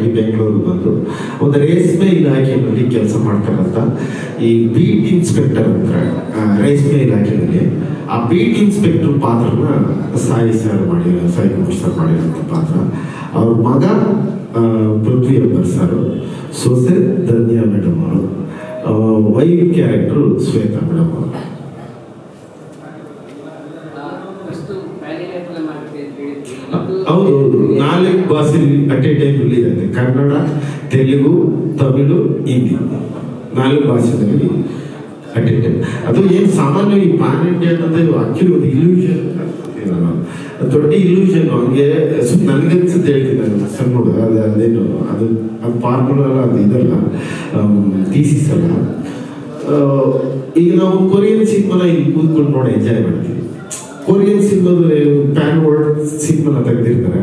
ಆಗಿ ಬೆಂಗಳೂರಿಗೆ ಬಂದು ಒಂದು ರೇಷ್ಮೆ ಇಲಾಖೆಯಲ್ಲಿ ಕೆಲಸ ಮಾಡ್ತಾರಂತ ಈ ಬೀಟ್ ಇನ್ಸ್ಪೆಕ್ಟರ್ ಅಂತ ರೇಷ್ಮೆ ಇಲಾಖೆಯಲ್ಲಿ ಆ ಬೀಟ್ ಇನ್ಸ್ಪೆಕ್ಟರ್ ಪಾತ್ರನ ಸಾಯಿ ಕುಮಾರ್ ಸರ್ ಮಾಡಿರೋಂಥ ಪಾತ್ರ. ಅವ್ರ ಮಗ ಪೃಥ್ವಿ ಅಂಬರ್ ಸರ್, ಸೊಸೆ ಧನ್ಯ ಮೇಡಮ್ ಅವರು, ವೈಫ್ ಕ್ಯಾರೆಕ್ಟರ್ ಶ್ವೇತಾ ಮೇಡಮ್ ಅವರು. ಹೌದು, 4 ಭಾಷೆಯಲ್ಲಿ ಅಟ್ ಎ ಟೈಮ್ ರಿಲೀಸ್ ಆಗುತ್ತೆ. ಕನ್ನಡ, ತೆಲುಗು, ತಮಿಳು, ಹಿಂದಿ 4 ಭಾಷೆಗಳಲ್ಲಿ ಅಟ್ ಎ ಟೈಮ್. ಅದು ಏನು ಸಾಮಾನ್ಯವಾಗಿ ಪ್ಯಾನ್ ಇಂಡಿಯಾ ಅನ್ನೋದು ಆಕ್ಚುಲಿ ಒಂದು ಇಲ್ಯೂಷನ್, ದೊಡ್ಡ ಇಲ್ಯೂಷನ್. ಹಂಗೆ ನನಗನ್ಸುತ್ತೆ ಹೇಳ್ತಿದ್ದೆ ಸರ್ ನೋಡು, ಅದೇನು ಅದು ಫಾರ್ಮುಲಾ ಅಲ್ಲ, ಅದು ಇದಲ್ಲ, ಥೀಸಿಸ್ ಅಲ್ಲ. ಈಗ ನಾವು ಕೊರಿಯನ್ ಸಿನಿಮಾನ ಇಲ್ಲಿ ಕೂತ್ಕೊಂಡು ನೋಡಿ ಎಂಜಾಯ್ ಮಾಡ್ತೀವಿ. ಕೊರಿಯನ್ ಸಿನಿಮಾದ ಪ್ಯಾನ್ ವರ್ಲ್ಡ್ ಸಿನಿಮಾನ ತೆಗೆದಿರ್ತಾರೆ,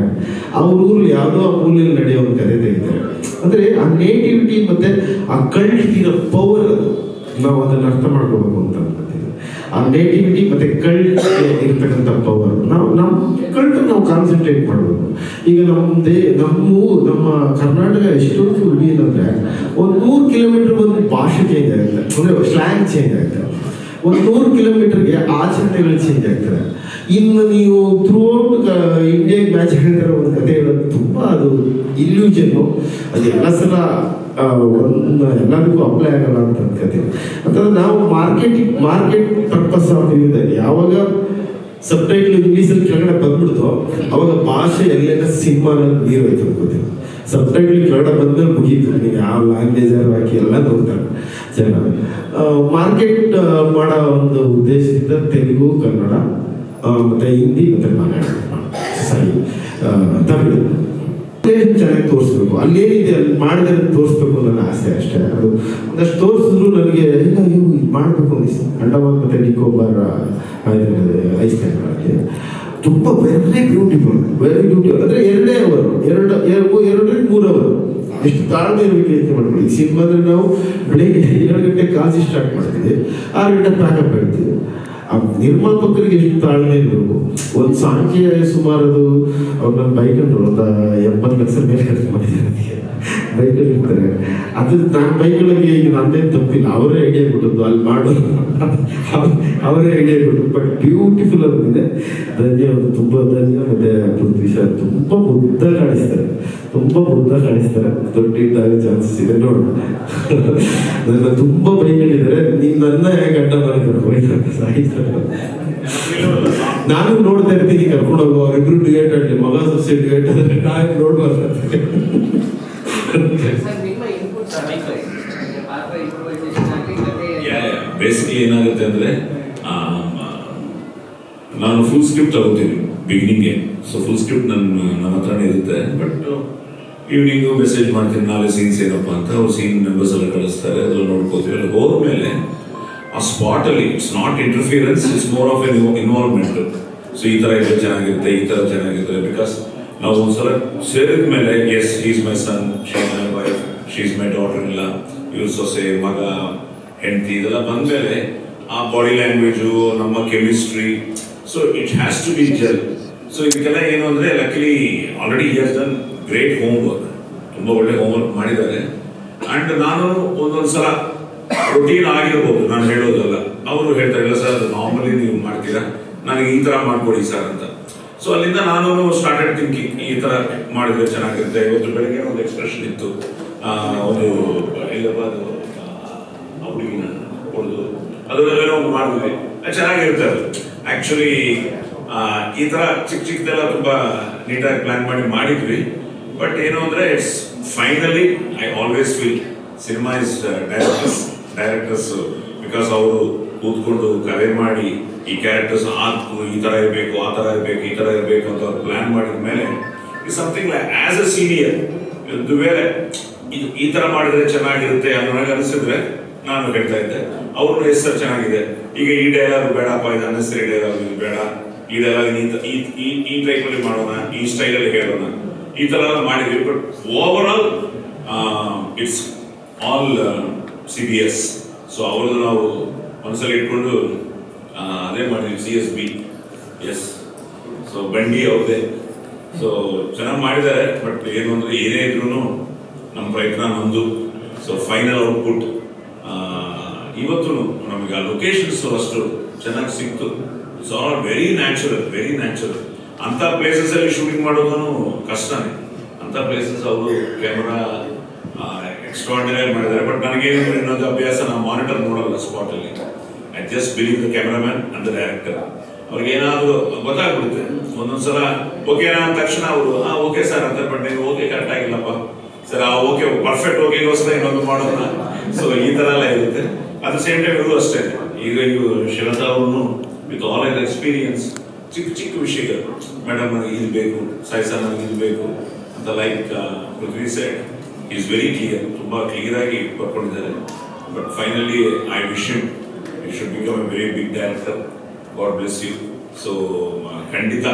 ಅವ್ರ ಊರಲ್ಲಿ ಯಾವುದೋ ಆ ಮೂಲೆಯಲ್ಲಿ ನಡೆಯೋ ಒಂದು ಕತೆ ತೆಗಿತಾರೆ. ಅಂದರೆ ಆ ನೇಟಿವಿಟಿ ಮತ್ತೆ ಆ ಕಲ್ಟಿನ ಪವರ್, ಅದು ನಾವು ಅದನ್ನು ಅರ್ಥ ಮಾಡ್ಕೋಬೇಕು ಅಂತ ಅನ್ಕೋತೀವಿ. ಆ ನೇಟಿವಿಟಿ ಮತ್ತೆ ಕಲ್ಟ್ ಇರ್ತಕ್ಕಂಥ ಪವರ್, ನಮ್ಮ ಕಲ್ಟ್ ನಾವು ಕಾನ್ಸಂಟ್ರೇಟ್ ಮಾಡಬೇಕು. ಈಗ ನಮ್ಮ ಕರ್ನಾಟಕ ಎಷ್ಟೊಂದು ಏನಂದ್ರೆ ಒಂದು 100 ಕಿಲೋಮೀಟರ್ ಒಂದು ಭಾಷೆ ಚೇಂಜ್ ಆಗುತ್ತೆ, ಅಂದರೆ ಸ್ಲ್ಯಾಂಗ್ ಚೇಂಜ್ ಆಗುತ್ತೆ. ಒಂದು 100 ಕಿಲೋಮೀಟರ್ಗೆ ಆಚರಣೆಗಳು ಚೇಂಜ್ ಆಗ್ತದೆ. ಇನ್ನು ನೀವು ಥ್ರೂ ಔಟ್ ಇಂಡಿಯಾಗೆ ಮ್ಯಾಚ್ ಹೇಳಿದ್ರೆ ಒಂದು ಕತೆ ಹೇಳೋದು ತುಂಬ ಅದು ಇಲ್ಯೂಷನ್ನು. ಅದು ಎಲ್ಲ ಸಲ ಎಲ್ಲದಕ್ಕೂ ಅಪ್ಲೈ ಆಗಲ್ಲ ಅಂತ ಕತೆ. ಅಂತಂದ್ರೆ ನಾವು ಮಾರ್ಕೆಟ್ ಪರ್ಪಸ್ ಆಗಿದೆ. ಯಾವಾಗ ಸಬ್ ಟೈಟ್ಲ್ ಇಂಗ್ಲೀಷಲ್ಲಿ ಕೆಳಗಡೆ ಬಂದ್ಬಿಡ್ತು ಅವಾಗ ಭಾಷೆ ಎಲ್ಲೆಲ್ಲ ಸಿನಿಮಾನಲ್ಲಿ ನೀರು ಹೋಯ್ತು ಅನ್ಕೋತೀವಿ. ಸಬ್ ಟೈಟ್ಲ್ ಕನ್ನಡ ಬಂದ್ಮೇಲೆ ಮುಗೀತು, ನೀವು ಯಾವ ಲ್ಯಾಂಗ್ವೇಜ್ ಹಾಕಿ ಎಲ್ಲ ನೋಡ್ತಾರೆ ಜನ. ಮಾರ್ಕೆಟ್ ಮಾಡೋ ಒಂದು ಉದ್ದೇಶದಿಂದ ತೆಲುಗು, ಕನ್ನಡ, ಮತ್ತೆ ಹಿಂದಿ, ಮತ್ತೆ ತಮಿಳು ಚೆನ್ನಾಗಿ ತೋರಿಸ್ಬೇಕು. ಅಲ್ಲೇನಿದೆ ಅಲ್ಲಿ ಮಾಡಿದ್ರೆ ತೋರಿಸ್ಬೇಕು ನನ್ನ ಆಸೆ ಅಷ್ಟೇ. ಅದು ಒಂದಷ್ಟು ತೋರಿಸಿದ್ರು ನನಗೆ ಮಾಡಬೇಕು ಅನಿಸ್ತು. ಅಂಡಮಾನ್ ಮತ್ತೆ ನಿಕೋಬಾರ್ ಐಸ್ಲ್ಯಾಂಡ್ ತುಂಬ ವೆರಿ ಬ್ಯೂಟಿಫುಲ್ ಅಂದರೆ 2 ಅವರು 2-3 ಅವರು ಎಷ್ಟು ತಾಳ್ಮೆ ಇರಬೇಕು ಅಂತ ಮಾಡ್ಕೊಳ್ಳಿ. ಈ ಸಿನಿಮಾದ್ರೆ ನಾವು ಬೆಳಿಗ್ಗೆ 7 ಗಂಟೆ ಕಾಸಿ ಸ್ಟಾರ್ಟ್ ಮಾಡ್ತೀವಿ, 6 ಗಂಟೆ ಪ್ಯಾಕಪ್ ಹೇಳ್ತೀವಿ. ಆ ನಿರ್ಮಾಪಕರಿಗೆ ಎಷ್ಟು ತಾಳ್ಮೆ ಇರಬೇಕು. ಒಂದು ಸಾಂಖ್ಯ ಸುಮಾರು ಅದು ಅವ್ರು ನನ್ನ ಬೈಕಲ್ಲಿ ಒಂದು 70 ಲಕ್ಷ ಮೇಲೆ ಖರ್ಚು ಮಾಡಿದ್ದಾರೆ. ಬೈಕಲ್ಲಿ ಇರ್ತಾರೆ. ಅದು ನಾನು ಬೈಕ್ಗಳಿಗೆ ಈಗ ನಂದೇನು ತಪ್ಪಿಲ್ಲ, ಅವರೇ ಐಡಿಯಾ ಕೊಟ್ಟದ್ದು ಅಲ್ಲಿ ಮಾಡೋದು, ಅವರೇ ಐಡಿಯಾ ಕೊಟ್ಟರು. ಬಟ್ ಬ್ಯೂಟಿಫುಲ್ ಆಗಿದೆ. ಧನ್ಯವಾದ, ತುಂಬ ಧನ್ಯ. ಮತ್ತೆ ಪೃಥ್ವಿ ಸರ್ ತುಂಬ ಮುದ್ದ ಕಾಣಿಸ್ತಾರೆ, ದೊಡ್ಡ ಚಾನ್ಸಸ್ ಇದೆ ನೋಡೋಣ. ನನ್ನ ತುಂಬ ಬೈಕಲ್ಲಿದ್ದಾರೆ. ನೀವು ನನ್ನ ಹೇಗೆ ಅಡ್ಡ ಮಾಡಿದ್ದಾರೆ ಸಾಹಿತ್ಯ. ನಾನು ನೋಡ್ತಾ ಇರ್ತೀನಿ, ಕರ್ಕೊಂಡು ಹೋಗುವ ಅವರಿಬ್ರು ಡಿವೇಟ್ ಆಗಲಿ, ಮಗ ಸೊಸೆ ಡಿವೇಟ್ ಆದರೆ ನಾನು ನೋಡ್ಬಾರ್ದು. ಬೇಸಿಕಲಿ ಏನಾಗುತ್ತೆ ಅಂದ್ರೆ ನಾನು ಫುಲ್ ಸ್ಕ್ರಿಪ್ಟ್ ತಗೋತೀನಿ ಬಿಗಿನಿಂಗ್ಗೆ. ಸೊ ಫುಲ್ ಸ್ಕ್ರಿಪ್ಟ್ ನನ್ನ ಹತ್ರನೇ ಇರುತ್ತೆ. ಬಟ್ ಈವ್ನಿಂಗು ಮೆಸೇಜ್ ಮಾಡ್ತೀನಿ, ನಾಳೆ ಸೀನ್ಸ್ ಏನಪ್ಪ ಅಂತ. ಅವ್ರು ಸೀನ್ ಮೆಂಬರ್ಸ್ ಎಲ್ಲ ಕಳಿಸ್ತಾರೆ, ಅದೆಲ್ಲ ನೋಡ್ಕೋತೀವಿ. ಅಲ್ಲಿ ಹೋದ್ಮೇಲೆ ಆ ಸ್ಪಾಟಲ್ಲಿ it's not interference, it's more of an involvement. So ಈ ಥರ ಇದ್ರೆ ಚೆನ್ನಾಗಿರುತ್ತೆ, ಈ ಥರ ಚೆನ್ನಾಗಿರುತ್ತೆ. ಬಿಕಾಸ್ ನಾವು ಒಂದ್ಸಲ ಸೇರಿದ ಮೇಲೆ this is my son, she's my wife, she's my daughter ಇಲ್ಲ, ಇವ್ರ ಸೊಸೆ, ಮಗ, ಹೆಂಡತಿ, ಇದೆಲ್ಲ ಬಂದಮೇಲೆ ಆ ಬಾಡಿ ಲ್ಯಾಂಗ್ವೇಜು, ನಮ್ಮ chemistry, so it has to be gel. So ಇದಕ್ಕೆಲ್ಲ ಏನು ಅಂದರೆ luckily already he has done great homework, ತುಂಬ ಒಳ್ಳೆ ಹೋಮ್ ವರ್ಕ್ ಮಾಡಿದ್ದಾರೆ. ಆ್ಯಂಡ್ ನಾನು ಒಂದೊಂದ್ಸಲ ರೊಟೀನ್ ಆಗಿರ್ಬೋದು, ನಾನು ಹೇಳೋದಲ್ಲ, ಅವರು ಹೇಳ್ತಾರೆ ಇಲ್ಲ ಸರ್ ನಾರ್ಮಲಿ ನೀವು ಮಾಡ್ತೀರಾ, ನನಗೆ ಈ ಥರ ಮಾಡ್ಕೊಡಿ ಸರ್ ಅಂತ. ಸೊ ಅಲ್ಲಿಂದ ನಾನು ಸ್ಟಾರ್ಟೆಡ್ ಥಿಂಕಿಂಗ್, ಈ ಥರ ಮಾಡಿದ್ರೆ ಚೆನ್ನಾಗಿರುತ್ತೆ. ಇವತ್ತು ಬೆಳಗ್ಗೆ ಒಂದು ಎಕ್ಸ್ಪ್ರೆಷನ್ ಇತ್ತು, ಒಂದು ಇಲ್ಲಪ್ಪ ಅದು ಹುಡುಗಿನ ಹೊಡೆದು ಅದನ್ನೆಲ್ಲ ಒಂದು ಮಾಡಿದ್ವಿ, ಚೆನ್ನಾಗಿರುತ್ತೆ ಅದು. ಆ್ಯಕ್ಚುಲಿ ಈ ಥರ ಚಿಕ್ಕದೆಲ್ಲ ತುಂಬ ನೀಟಾಗಿ ಪ್ಲ್ಯಾನ್ ಮಾಡಿದ್ವಿ. ಬಟ್ ಏನು ಅಂದರೆ it's finally I always feel cinema is directors because ಅವರು ಕೂತ್ಕೊಂಡು ಕರೆ ಮಾಡಿ ಈ ಕ್ಯಾರೆಕ್ಟರ್ಸ್ ಈ ಥರ ಇರಬೇಕು, ಆ ಥರ ಇರಬೇಕು, ಈ ಥರ ಇರಬೇಕು ಅಂತ ಅವ್ರು ಪ್ಲ್ಯಾನ್ ಮಾಡಿದ ಮೇಲೆ is something like as a senior ಒಂದು ವೇಳೆ ಈ ಥರ ಮಾಡಿದ್ರೆ ಚೆನ್ನಾಗಿರುತ್ತೆ ಅನ್ನೋ ನನಗೆ ಅನಿಸಿದ್ರೆ ನಾನು ಹೇಳ್ತಾ ಇದ್ದೆ. ಅವರು ಹೆಸರು ಚೆನ್ನಾಗಿದೆ, ಈಗ ಈ ಡೈಲಾಗ್ ಬೇಡಪ್ಪ, ಇದು ಅನ್ನೆಸರಿ ಡೈಲಾಗ್ ಬೇಡ, ಈ ಡೈಲಾಗ್ ಈ ಟೈಪಲ್ಲಿ ಮಾಡೋಣ, ಈ ಸ್ಟೈಲಲ್ಲಿ ಹೇಳೋಣ, ಈ ಥರ ಮಾಡಿದ್ವಿ. But over all it's all CBS. So ಅವ್ರದ್ದು ನಾವು ಮನಸ್ಸಲ್ಲಿ ಇಟ್ಕೊಂಡು ಅದೇ ಮಾಡಿದ್ವಿ, CSB. ಎಸ್, ಸೊ ಬಂಡಿ ಅವ್ರದ್ದೇ. ಸೊ ಚೆನ್ನಾಗಿ ಮಾಡಿದ್ದಾರೆ. ಬಟ್ ಏನು ಅಂದರೆ ಏನೇ ಇದ್ರೂ ನಮ್ಮ ಪ್ರಯತ್ನ ನಮ್ಮದು. ಸೊ ಫೈನಲ್ ಔಟ್ಪುಟ್ ಇವತ್ತು ನಮಗೆ ಆ ಲೊಕೇಶನ್ಸ್ ಅಷ್ಟು ಚೆನ್ನಾಗಿ ಸಿಕ್ತು. It's all very natural. ಅಂಥ ಪ್ಲೇಸಸ್ ಅಲ್ಲಿ ಶೂಟಿಂಗ್ ಮಾಡೋದು ಕಷ್ಟನೇ. ಅಂಥ ಪ್ಲೇಸಸ್ ಅವರು ಕ್ಯಾಮ್ರಾ ಎಕ್ಸ್ಟ್ರಾರ್ಡಿನರಿ ಮಾಡಿದ್ದಾರೆ. ಬಟ್ ನನಗೇನು ಇನ್ನೊಂದು ಅಭ್ಯಾಸ, ನಾವು ಮಾನಿಟರ್ ನೋಡಲ್ಲ ಸ್ಪಾಟ್ ಅಲ್ಲಿ. I just believe the cameraman and the director. ಅವ್ರಿಗೆ ಏನಾದರೂ ಗೊತ್ತಾಗ್ಬಿಡುತ್ತೆ. ಒಂದೊಂದ್ಸಲ ಓಕೆನಾ ಅಂದ ತಕ್ಷಣ ಅವರು ಓಕೆ ಸರ್ ಅಂತ, ಬಟ್ ನೀವು ಓಕೆ ಕರೆಕ್ಟ್ ಆಗಿಲ್ಲಪ್ಪ ಸರ್, ಓಕೆ ಪರ್ಫೆಕ್ಟ್ ಓಕೆಗೋಸ್ಕರ ಇನ್ನೊಂದು ಮಾಡೋಣ. ಸೊ ಈ ತರ ಎಲ್ಲ ಇರುತ್ತೆ. ಅಟ್ ದ ಸೇಮ್ ಟೈಮ್ ಇದು ಅಷ್ಟೇ. ಈಗ ಶಿವತಾ ಅವ್ರನ್ನು ವಿತ್ ಆಲ್ ಎರ್ ಎಕ್ಸ್ಪೀರಿಯನ್ಸ್ ಚಿಕ್ಕ ವಿಷಯಗಳು, ಮೇಡಮ್ ನನಗೆ ಇದು ಬೇಕು, ಸಾಯಿ ಸರ್ ನನಗೆ ಇದು ಬೇಕು ಅಂತ, like Prithvi side is very clear, ತುಂಬಾ ಕ್ಲಿಯರ್ ಆಗಿ ಬರ್ಕೊಂಡಿದ್ದಾರೆ. But finally I wish you should become a very big director. God bless you. So ಖಂಡಿತ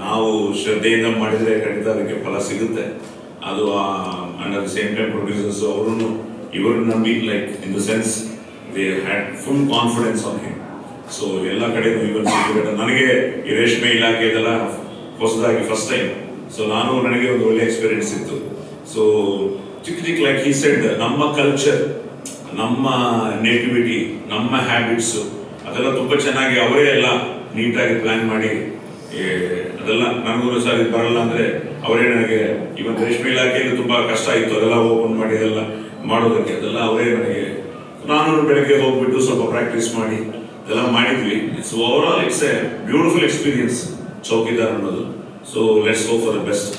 ನಾವು ಶ್ರದ್ಧೆಯಿಂದ ಮಾಡಿದರೆ ಖಂಡಿತ ಅದಕ್ಕೆ ಫಲ ಸಿಗುತ್ತೆ. ಅದು and at the same time producers ಅವರನ್ನು ಇವರು ನಂಬಿ, like in the sense they had full confidence on him. So ಎಲ್ಲ ಕಡೆನೂ ಇವನ್ ನನಗೆ ಈ ರೇಷ್ಮೆ ಇಲಾಖೆ ಇದೆಲ್ಲ ಹೊಸದಾಗಿ ಫಸ್ಟ್ ಟೈಮ್. ಸೊ ನನಗೆ ಒಂದು ಒಳ್ಳೆ ಎಕ್ಸ್ಪೀರಿಯನ್ಸ್ ಇತ್ತು. ಸೊ ಚಿಕ್ಕ ಲೈಕ್ ಹಿ ಸೆಡ್, ನಮ್ಮ ಕಲ್ಚರ್, ನಮ್ಮ ನೇಟಿವಿಟಿ, ನಮ್ಮ ಹ್ಯಾಬಿಟ್ಸು ಅದೆಲ್ಲ ತುಂಬ ಚೆನ್ನಾಗಿ ಅವರೇ ಎಲ್ಲ ನೀಟಾಗಿ ಪ್ಲಾನ್ ಮಾಡಿ, ಅದೆಲ್ಲ ನನಗೂ ಸರ್ ಇದು ಬರಲ್ಲ ಅಂದರೆ ಅವರೇ ನನಗೆ, ಇವನ್ ರೇಷ್ಮೆ ಇಲಾಖೆಯಲ್ಲಿ ತುಂಬ ಕಷ್ಟ ಇತ್ತು ಅದೆಲ್ಲ ಓಪನ್ ಮಾಡಿ ಅದೆಲ್ಲ ಮಾಡೋದಕ್ಕೆ, ಅದೆಲ್ಲ ಅವರೇ ನನಗೆ, ನಾನು ಬೆಳಗ್ಗೆ ಹೋಗ್ಬಿಟ್ಟು ಸ್ವಲ್ಪ ಪ್ರಾಕ್ಟೀಸ್ ಮಾಡಿ ಇದೆಲ್ಲ ಮಾಡಿದ್ವಿ. So over all it's a beautiful experience Chowkidar ಅನ್ನೋದು. So let's go for the best.